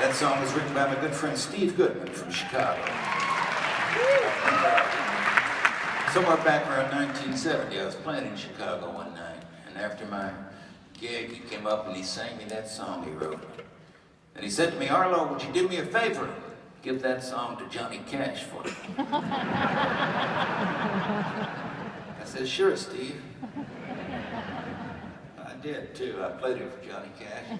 That song was written by my good friend Steve Goodman from Chicago. Somewhere back around 1970, I was playing in Chicago one night, and after my gig, he came up and he sang me that song he wrote. And he said to me, "Arlo, would you do me a favor? Give that song to Johnny Cash for me." I said, "Sure, Steve." I did too. I played it for Johnny Cash.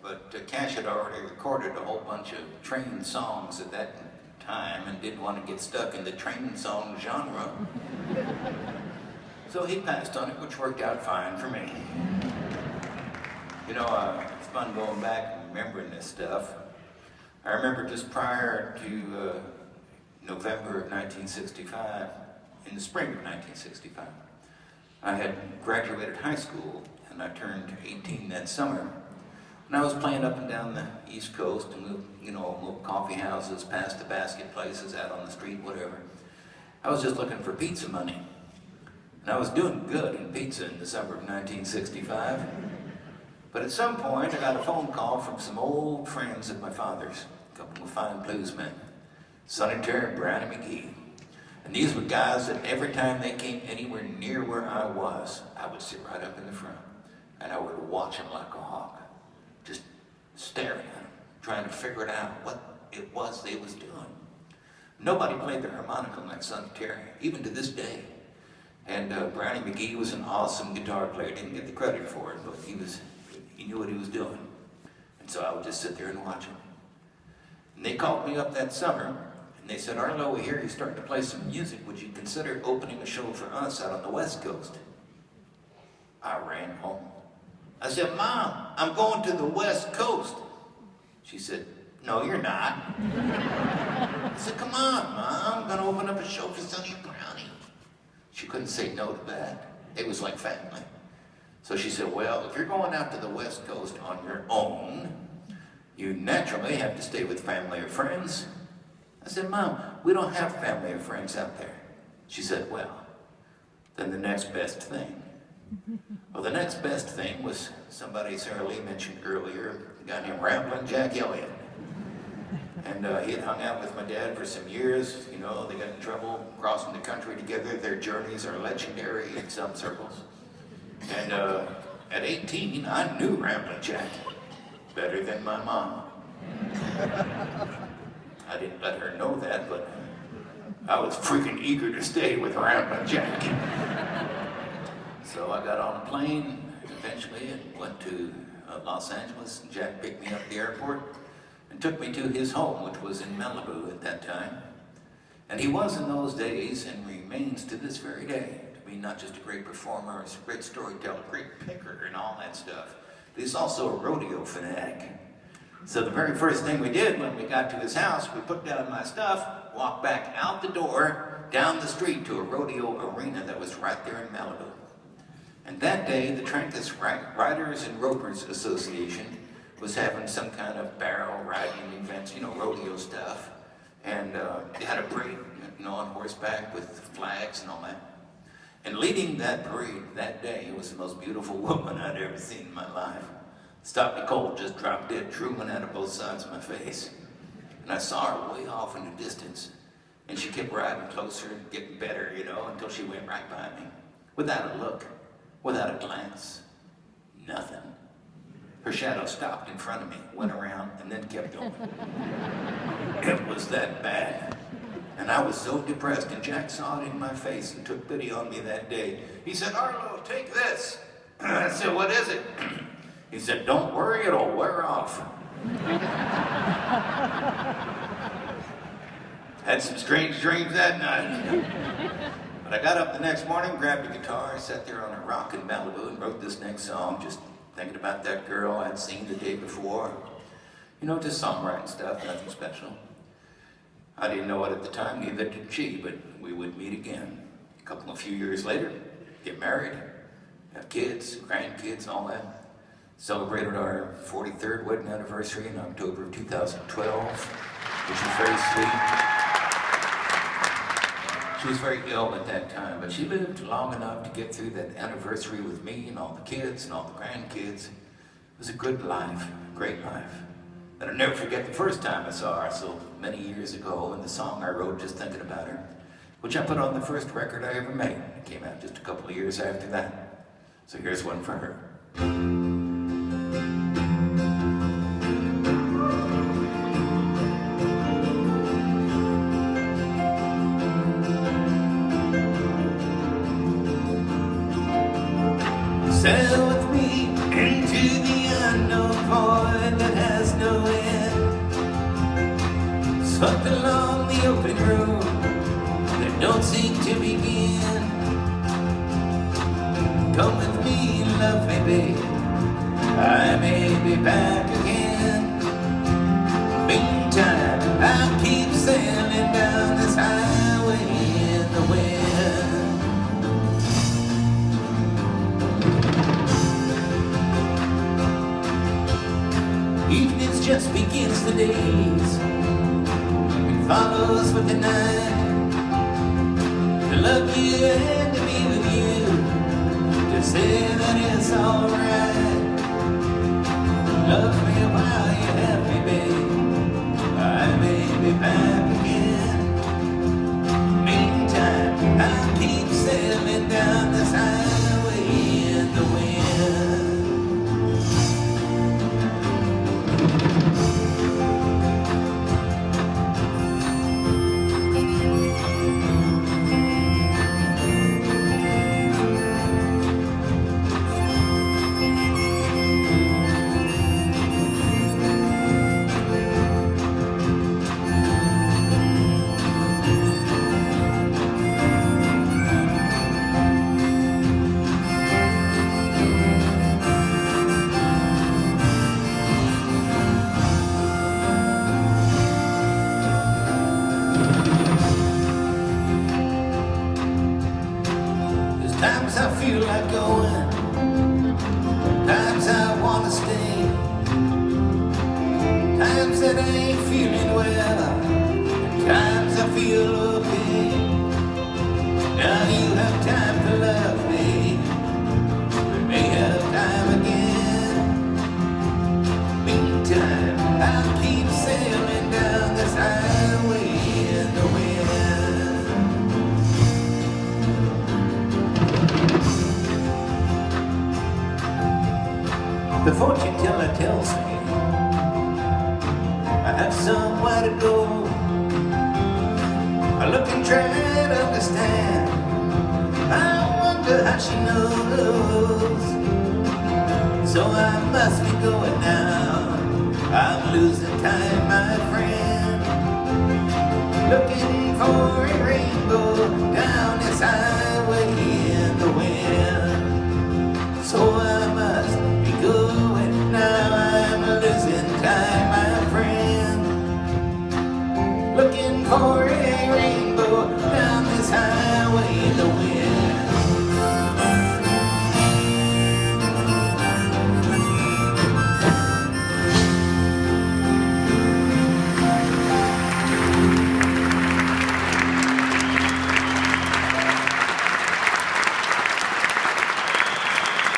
But Cash had already recorded a whole bunch of train songs at that time and didn't want to get stuck in the train song genre. So he passed on it, which worked out fine for me. You know, it's fun going back and remembering this stuff. I remember just prior to November of 1965, in the spring of 1965, I had graduated high school and I turned 18 that summer. And I was playing up and down the East Coast and little coffee houses, past the basket places, out on the street, whatever. I was just looking for pizza money. And I was doing good in pizza in the summer of 1965. But at some point, I got a phone call from some old friends of my father's, a couple of fine bluesmen, Sonny Terry and Brownie McGee. And these were guys that every time they came anywhere near where I was, I would sit right up in the front and I would watch them like a hawk, just staring at them, trying to figure it out what it was they was doing. Nobody played the harmonica like Sonny Terry, even to this day. And Brownie McGee was an awesome guitar player. Didn't get the credit for it, but he knew what he was doing. And so I would just sit there and watch him. And they called me up that summer, and they said, "Arlo, we hear you're starting to play some music. Would you consider opening a show for us out on the West Coast?" I ran home. I said, "Mom, I'm going to the West Coast." She said, "No, you're not." I said, "Come on, Mom, I'm going to open up a show for Sonny and Brownie." She couldn't say no to that. It was like family. So she said, "Well, if you're going out to the West Coast on your own, you naturally have to stay with family or friends." I said, "Mom, we don't have family or friends out there." She said, "Well, then the next best thing." Well, the next best thing was somebody Sarah Lee mentioned earlier, a guy named Ramblin' Jack Elliott. And he had hung out with my dad for some years. You know, they got in trouble crossing the country together. Their journeys are legendary in some circles. And at 18, I knew Ramblin' Jack better than my mom. I didn't let her know that, but I was freaking eager to stay with Ramblin' Jack. So I got on a plane eventually and went to Los Angeles. Jack picked me up at the airport and took me to his home, which was in Malibu at that time. And he was in those days, and remains to this very day, to be not just a great performer, a great storyteller, a great picker and all that stuff, but he's also a rodeo fanatic. So the very first thing we did when we got to his house, we put down my stuff, walked back out the door, down the street to a rodeo arena that was right there in Malibu. And that day, the Trancas Riders and Ropers Association was having some kind of barrel riding events, you know, rodeo stuff. And they had a parade, you know, on horseback with flags and all that. And leading that parade that day was the most beautiful woman I'd ever seen in my life. Stopped me cold, just dropped dead, drooling out of both sides of my face. And I saw her way off in the distance. And she kept riding closer and getting better, you know, until she went right by me. Without a look, without a glance, nothing. Her shadow stopped in front of me, went around, and then kept going. It was that bad. And I was so depressed, and Jack saw it in my face and took pity on me that day. He said, "Arlo, take this." I said, "What is it?" He said, "Don't worry, it'll wear off." Had some strange dreams that night. But I got up the next morning, grabbed a guitar, sat there on a rock in Malibu and wrote this next song, just thinking about that girl I'd seen the day before. You know, just songwriting stuff, nothing special. I didn't know it at the time, neither did she, but we would meet again. A few years later, get married, have kids, grandkids, all that. Celebrated our 43rd wedding anniversary in October of 2012, which was very sweet. She was very ill at that time, but she lived long enough to get through that anniversary with me and all the kids and all the grandkids. It was a good life, a great life. And I'll never forget the first time I saw her so many years ago, and the song I wrote just thinking about her, which I put on the first record I ever made. It came out just a couple of years after that. So here's one for her. Sail with me into the unknown void that has no end. Swept along the open road that don't seem to begin. Come with me, lovely babe, I may be back again. Meantime, I'll keep sailing down this highway in the wind. Evenings just begins the days, it follows with the night. To love you and to be with you, to say that it's alright. Love me while you have me, babe, I may be back again. Meantime, I'll keep sailing down this highway in the wind. Times I feel like going, times I wanna stay, times that I ain't feeling well, and times I feel okay. Now you have time to love me, we may have time again. Meantime, I'll keep sailing down this highway in the wind. The fortune teller tells me I have somewhere to go. I look and try to understand, I wonder how she knows. So I must be going now, I'm losing time, my friend. Looking for a rainbow down this highway in the wind. So I must be going now, I'm losing time, my friend. Looking for a rainbow down this highway in the wind.